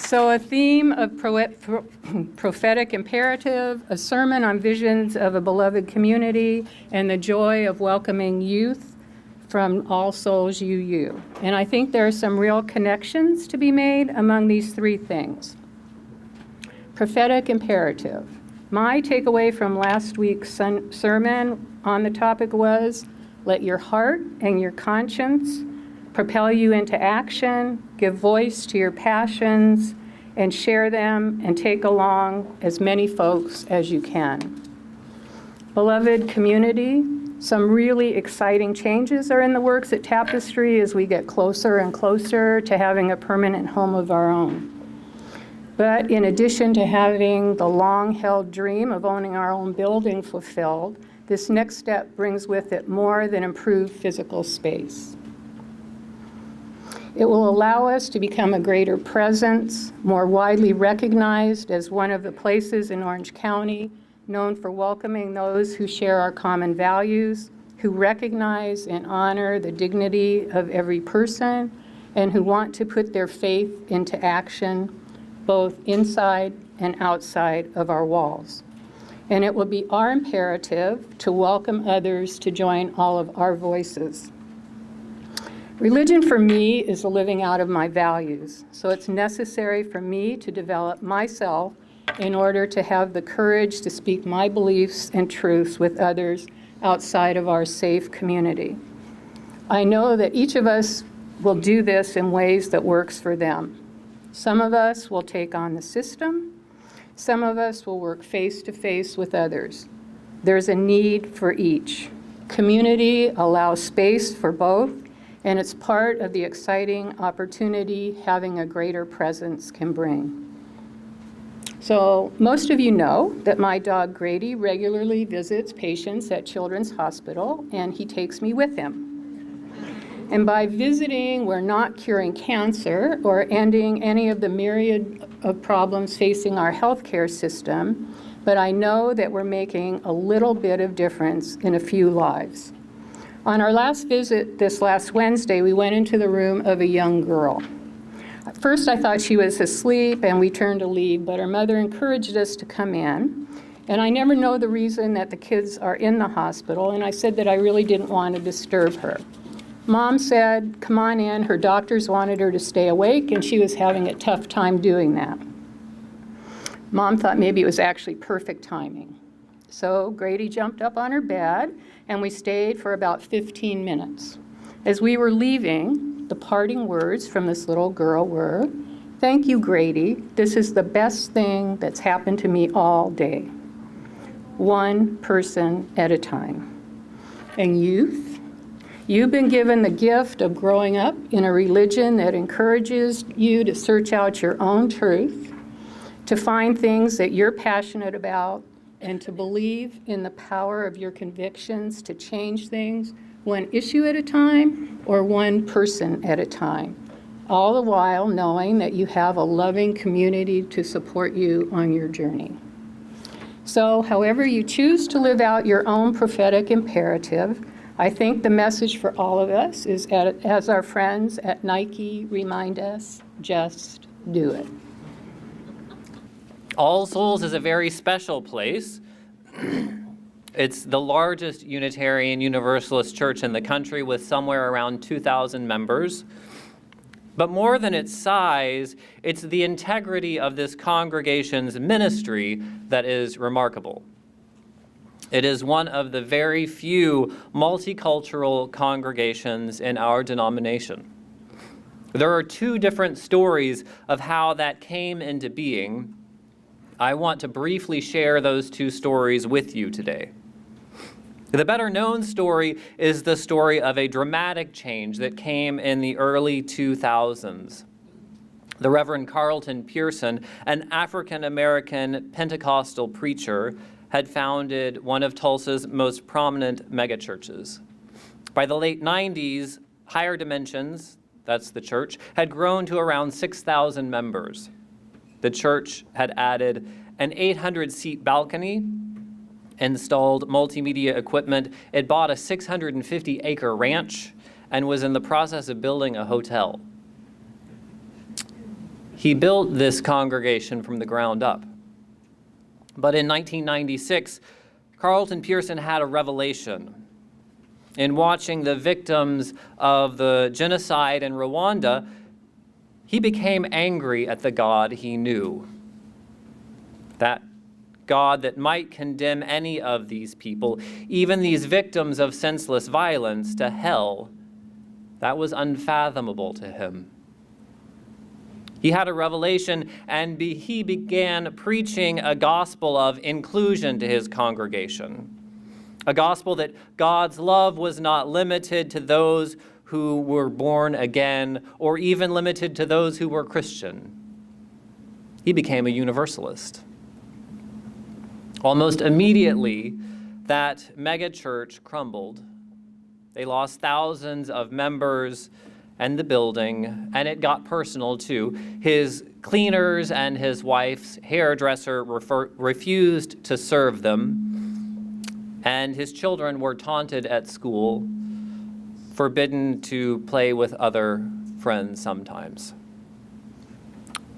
So a theme of prophetic imperative, a sermon on visions of a beloved community, and the joy of welcoming youth from All Souls UU. And I think there are some real connections to be made among these three things. Prophetic imperative. My takeaway from last week's sermon on the topic was, let your heart and your conscience propel you into action, give voice to your passions, and share them and take along as many folks as you can. Beloved community, some really exciting changes are in the works at Tapestry as we get closer and closer to having a permanent home of our own. But in addition to having the long-held dream of owning our own building fulfilled, this next step brings with it more than improved physical space. It will allow us to become a greater presence, more widely recognized as one of the places in Orange County known for welcoming those who share our common values, who recognize and honor the dignity of every person, and who want to put their faith into action, both inside and outside of our walls. And it will be our imperative to welcome others to join all of our voices. Religion for me is the living out of my values, so it's necessary for me to develop myself in order to have the courage to speak my beliefs and truths with others outside of our safe community. I know that each of us will do this in ways that works for them. Some of us will take on the system. Some of us will work face-to-face with others. There's a need for each. Community allows space for both, and it's part of the exciting opportunity having a greater presence can bring. So most of you know that my dog Grady regularly visits patients at Children's Hospital, and he takes me with him. And by visiting, we're not curing cancer or ending any of the myriad of problems facing our healthcare system, but I know that we're making a little bit of difference in a few lives. On our last visit this last Wednesday, we went into the room of a young girl. At first, I thought she was asleep and we turned to leave, but her mother encouraged us to come in. And I never know the reason that the kids are in the hospital, and I said that I really didn't want to disturb her. Mom said, come on in. Her doctors wanted her to stay awake, and she was having a tough time doing that. Mom thought maybe it was actually perfect timing. So Grady jumped up on her bed, and we stayed for about 15 minutes. As we were leaving, the parting words from this little girl were, thank you, Grady. This is the best thing that's happened to me all day. One person at a time. And youth, you've been given the gift of growing up in a religion that encourages you to search out your own truth, to find things that you're passionate about, and to believe in the power of your convictions to change things one issue at a time or one person at a time, all the while knowing that you have a loving community to support you on your journey. So however you choose to live out your own prophetic imperative, I think the message for all of us is, as our friends at Nike remind us, just do it. All Souls is a very special place. It's the largest Unitarian Universalist church in the country with somewhere around 2,000 members. But more than its size, it's the integrity of this congregation's ministry that is remarkable. It is one of the very few multicultural congregations in our denomination. There are two different stories of how that came into being. I want to briefly share those two stories with you today. The better known story is the story of a dramatic change that came in the early 2000s. The Reverend Carlton Pearson, an African-American Pentecostal preacher, had founded one of Tulsa's most prominent megachurches. By the late 90s, Higher Dimensions, that's the church, had grown to around 6,000 members. The church had added an 800-seat balcony, installed multimedia equipment. It bought a 650-acre ranch and was in the process of building a hotel. He built this congregation from the ground up. But in 1996, Carlton Pearson had a revelation. In watching the victims of the genocide in Rwanda, he became angry at the God he knew. That God that might condemn any of these people, even these victims of senseless violence, to hell, that was unfathomable to him. He had a revelation, and he began preaching a gospel of inclusion to his congregation. A gospel that God's love was not limited to those who were born again, or even limited to those who were Christian. He became a universalist. Almost immediately, that megachurch crumbled. They lost thousands of members and the building, and it got personal too. His cleaners and his wife's hairdresser refused to serve them, and his children were taunted at school, forbidden to play with other friends sometimes.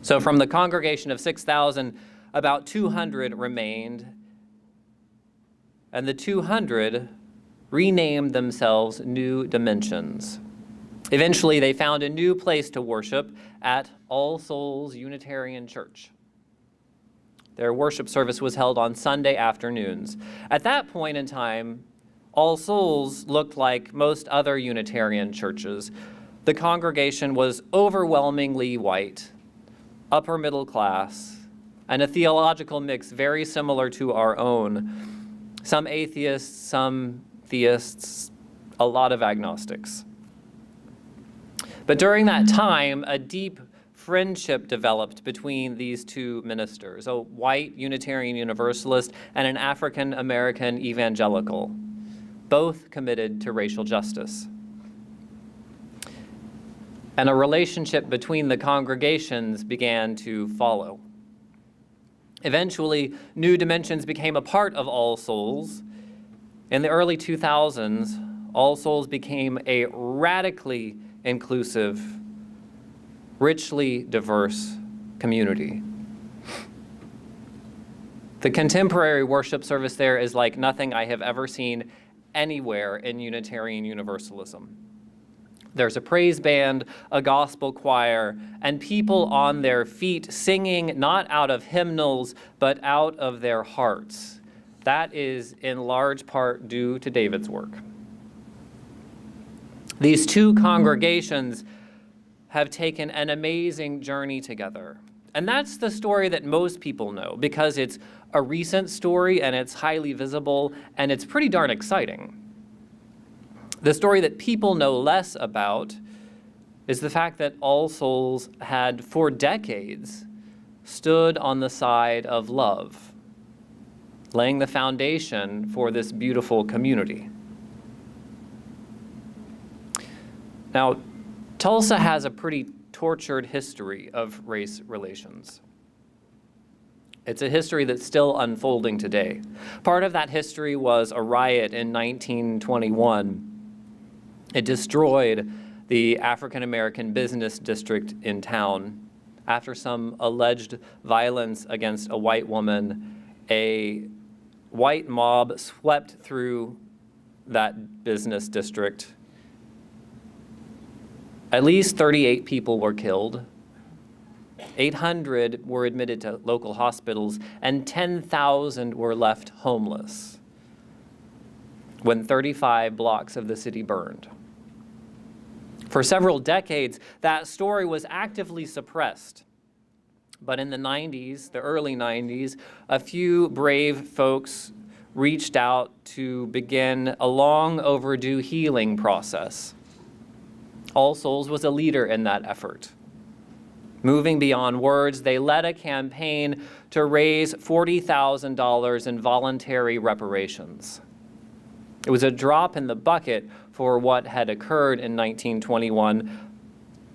So from the congregation of 6,000, about 200 remained, and the 200 renamed themselves New Dimensions. Eventually, they found a new place to worship at All Souls Unitarian Church. Their worship service was held on Sunday afternoons. At that point in time, All Souls looked like most other Unitarian churches. The congregation was overwhelmingly white, upper middle class, and a theological mix very similar to our own. Some atheists, some theists, a lot of agnostics. But during that time, a deep friendship developed between these two ministers, a white Unitarian Universalist and an African American evangelical, both committed to racial justice. And a relationship between the congregations began to follow. Eventually, New Dimensions became a part of All Souls. In the early 2000s, All Souls became a radically inclusive, richly diverse community. The contemporary worship service there is like nothing I have ever seen anywhere in Unitarian Universalism. There's a praise band, a gospel choir, and people on their feet singing not out of hymnals, but out of their hearts. That is in large part due to David's work. These two congregations have taken an amazing journey together. And that's the story that most people know because it's a recent story and it's highly visible and it's pretty darn exciting. The story that people know less about is the fact that All Souls had, for decades, stood on the side of love, laying the foundation for this beautiful community. Now, Tulsa has a pretty tortured history of race relations. It's a history that's still unfolding today. Part of that history was a riot in 1921. It destroyed the African American business district in town. After some alleged violence against a white woman, a white mob swept through that business district. At least 38 people were killed. 800 were admitted to local hospitals, and 10,000 were left homeless when 35 blocks of the city burned. For several decades, that story was actively suppressed. But in the 90s, the early 90s, a few brave folks reached out to begin a long overdue healing process. All Souls was a leader in that effort. Moving beyond words, they led a campaign to raise $40,000 in voluntary reparations. It was a drop in the bucket for what had occurred in 1921,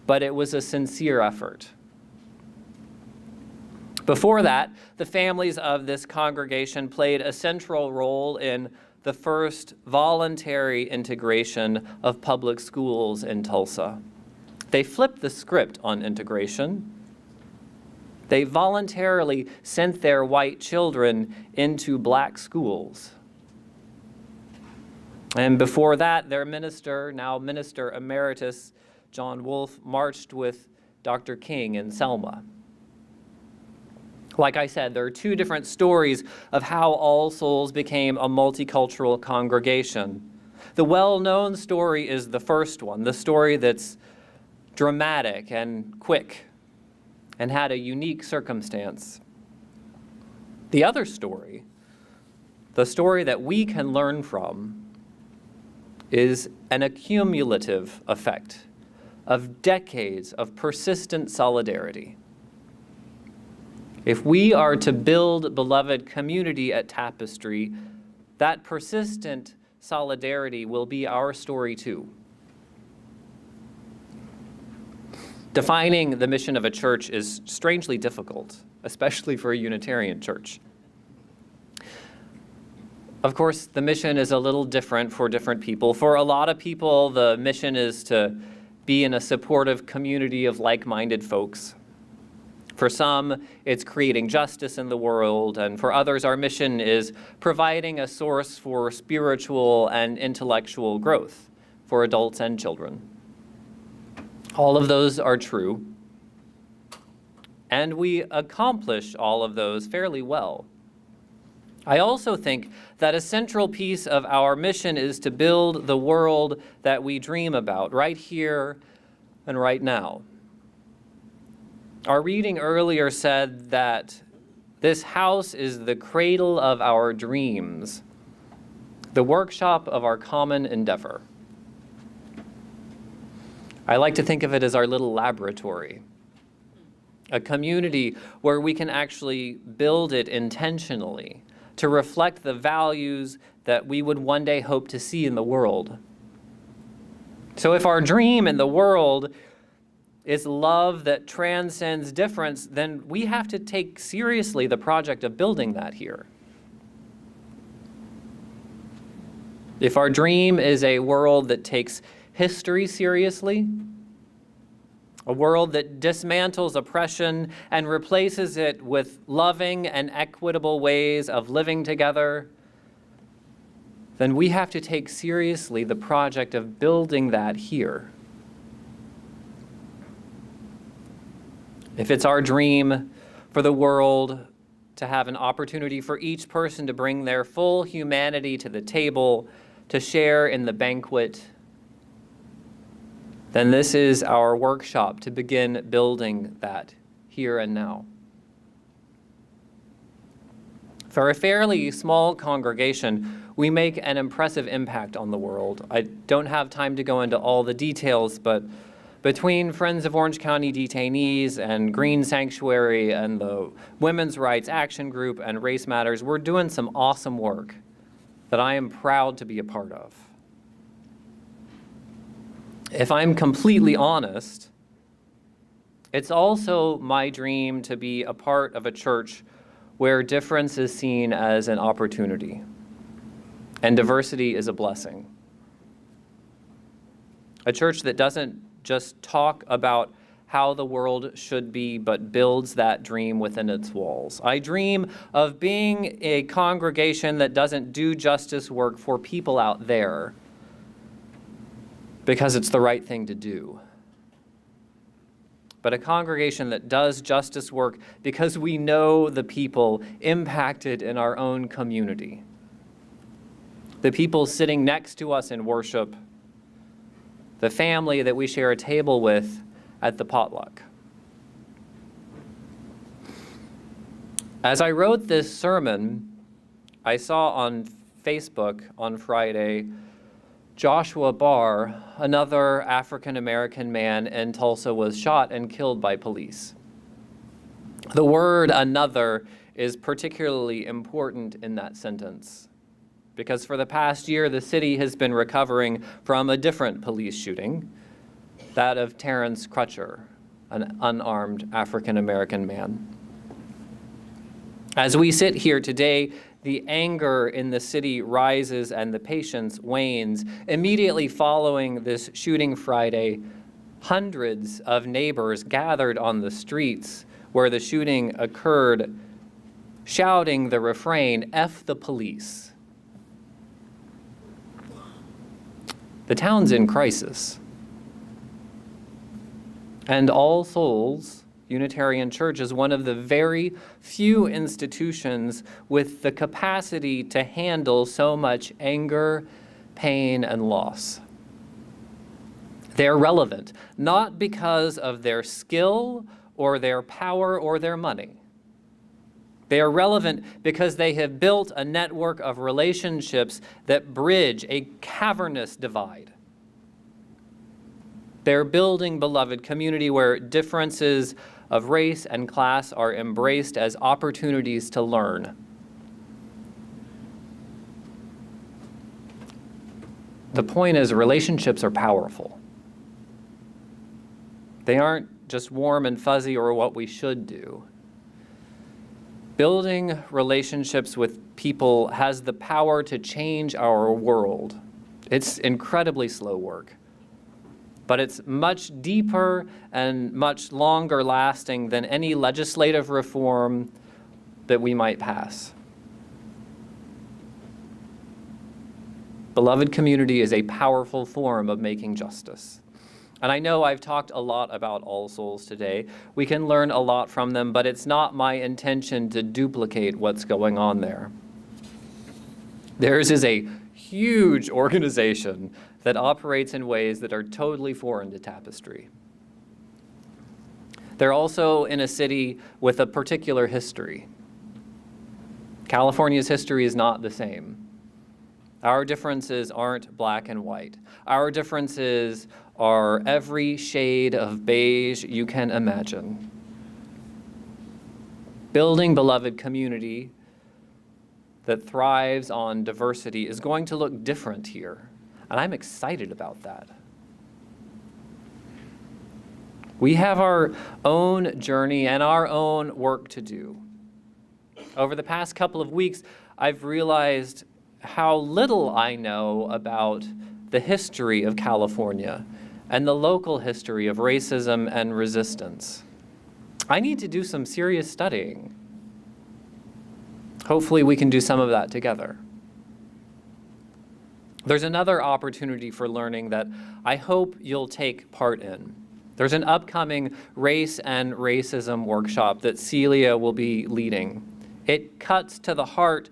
but it was a sincere effort. Before that, the families of this congregation played a central role in the first voluntary integration of public schools in Tulsa. They flipped the script on integration. They voluntarily sent their white children into black schools. And before that, their minister, now Minister Emeritus John Wolfe, marched with Dr. King in Selma. Like I said, there are two different stories of how All Souls became a multicultural congregation. The well-known story is the first one, the story that's dramatic and quick and had a unique circumstance. The other story, the story that we can learn from, is an accumulative effect of decades of persistent solidarity. If we are to build beloved community at Tapestry, that persistent solidarity will be our story too. Defining the mission of a church is strangely difficult, especially for a Unitarian church. Of course, the mission is a little different for different people. For a lot of people, the mission is to be in a supportive community of like-minded folks. For some, it's creating justice in the world, and for others, our mission is providing a source for spiritual and intellectual growth for adults and children. All of those are true, and we accomplish all of those fairly well. I also think that a central piece of our mission is to build the world that we dream about right here and right now. Our reading earlier said that this house is the cradle of our dreams, the workshop of our common endeavor. I like to think of it as our little laboratory, a community where we can actually build it intentionally to reflect the values that we would one day hope to see in the world. So if our dream in the world is love that transcends difference, then we have to take seriously the project of building that here. If our dream is a world that takes history seriously, a world that dismantles oppression and replaces it with loving and equitable ways of living together, then we have to take seriously the project of building that here. If it's our dream for the world to have an opportunity for each person to bring their full humanity to the table, to share in the banquet, then this is our workshop to begin building that here and now. For a fairly small congregation, we make an impressive impact on the world. I don't have time to go into all the details, but between Friends of Orange County Detainees and Green Sanctuary and the Women's Rights Action Group and Race Matters, we're doing some awesome work that I am proud to be a part of. If I'm completely honest, it's also my dream to be a part of a church where difference is seen as an opportunity and diversity is a blessing. A church that doesn't just talk about how the world should be, but builds that dream within its walls. I dream of being a congregation that doesn't do justice work for people out there because it's the right thing to do, but a congregation that does justice work because we know the people impacted in our own community, the people sitting next to us in worship, the family that we share a table with at the potluck. As I wrote this sermon, I saw on Facebook on Friday Joshua Barr, another African-American man in Tulsa, was shot and killed by police. The word "another" is particularly important in that sentence, because for the past year, the city has been recovering from a different police shooting, that of Terrence Crutcher, an unarmed African-American man. As we sit here today, the anger in the city rises and the patience wanes. Immediately following this shooting Friday, hundreds of neighbors gathered on the streets where the shooting occurred, shouting the refrain, "F the police." The town's in crisis. And All Souls Unitarian Church is one of the very few institutions with the capacity to handle so much anger, pain, and loss. They're relevant, not because of their skill or their power or their money. They are relevant because they have built a network of relationships that bridge a cavernous divide. They're building beloved community where differences of race and class are embraced as opportunities to learn. The point is, relationships are powerful. They aren't just warm and fuzzy or what we should do. Building relationships with people has the power to change our world. It's incredibly slow work, but it's much deeper and much longer lasting than any legislative reform that we might pass. Beloved community is a powerful form of making justice. And I know I've talked a lot about All Souls today. We can learn a lot from them, but it's not my intention to duplicate what's going on there. Theirs is a huge organization that operates in ways that are totally foreign to Tapestry. They're also in a city with a particular history. California's history is not the same. Our differences aren't black and white. Our differences are every shade of beige you can imagine. Building beloved community that thrives on diversity is going to look different here, and I'm excited about that. We have our own journey and our own work to do. Over the past couple of weeks, I've realized how little I know about the history of California and the local history of racism and resistance. I need to do some serious studying. Hopefully we can do some of that together. There's another opportunity for learning that I hope you'll take part in. There's an upcoming race and racism workshop that Celia will be leading. It cuts to the heart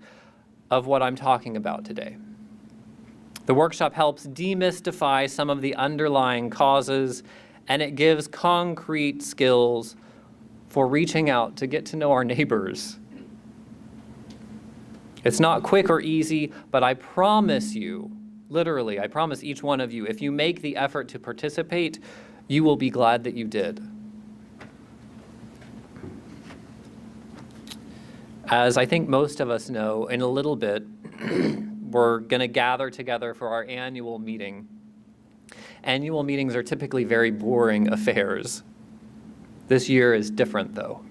of what I'm talking about today. The workshop helps demystify some of the underlying causes, and it gives concrete skills for reaching out to get to know our neighbors. It's not quick or easy, but I promise you, literally, I promise each one of you, if you make the effort to participate, you will be glad that you did. As I think most of us know, in a little bit, we're going to gather together for our annual meeting. Annual meetings are typically very boring affairs. This year is different, though.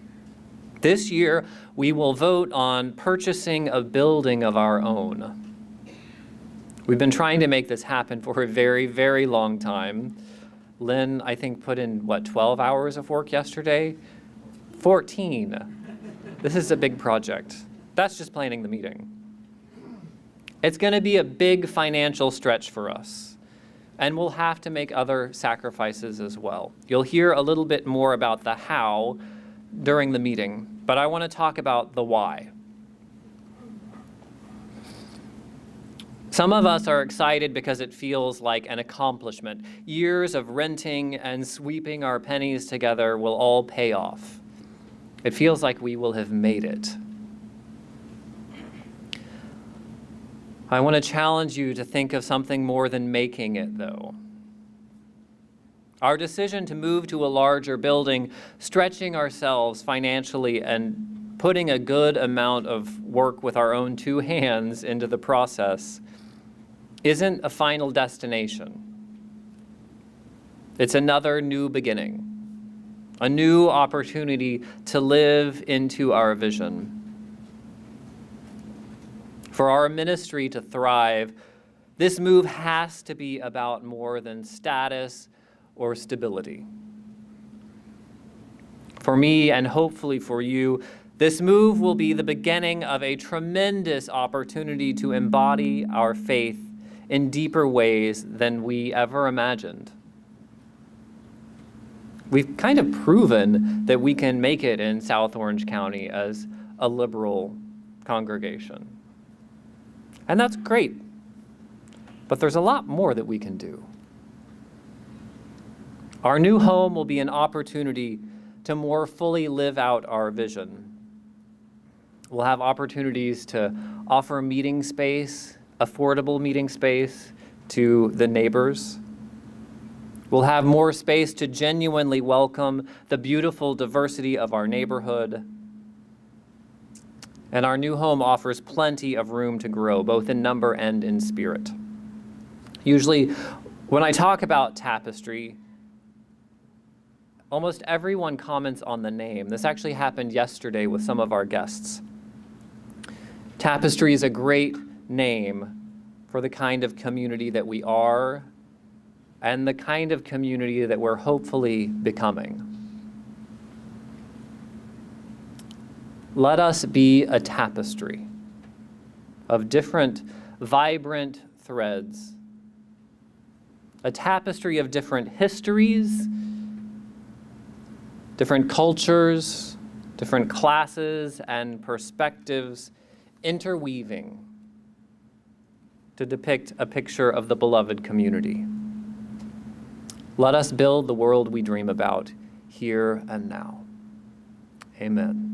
This year, we will vote on purchasing a building of our own. We've been trying to make this happen for a very, very long time. Lynn, I think, put in, 12 hours of work yesterday? 14. This is a big project. That's just planning the meeting. It's going to be a big financial stretch for us, and we'll have to make other sacrifices as well. You'll hear a little bit more about the how during the meeting, but I want to talk about the why. Some of us are excited because it feels like an accomplishment. Years of renting and sweeping our pennies together will all pay off. It feels like we will have made it. I want to challenge you to think of something more than making it, though. Our decision to move to a larger building, stretching ourselves financially and putting a good amount of work with our own two hands into the process, isn't a final destination. It's another new beginning, a new opportunity to live into our vision. For our ministry to thrive, this move has to be about more than status or stability. For me, and hopefully for you, this move will be the beginning of a tremendous opportunity to embody our faith in deeper ways than we ever imagined. We've kind of proven that we can make it in South Orange County as a liberal congregation. And that's great. But there's a lot more that we can do. Our new home will be an opportunity to more fully live out our vision. We'll have opportunities to offer meeting space, affordable meeting space to the neighbors. We'll have more space to genuinely welcome the beautiful diversity of our neighborhood. And our new home offers plenty of room to grow, both in number and in spirit. Usually, when I talk about Tapestry, almost everyone comments on the name. This actually happened yesterday with some of our guests. Tapestry is a great name for the kind of community that we are and the kind of community that we're hopefully becoming. Let us be a tapestry of different vibrant threads, a tapestry of different histories, different cultures, different classes and perspectives interweaving to depict a picture of the beloved community. Let us build the world we dream about here and now. Amen.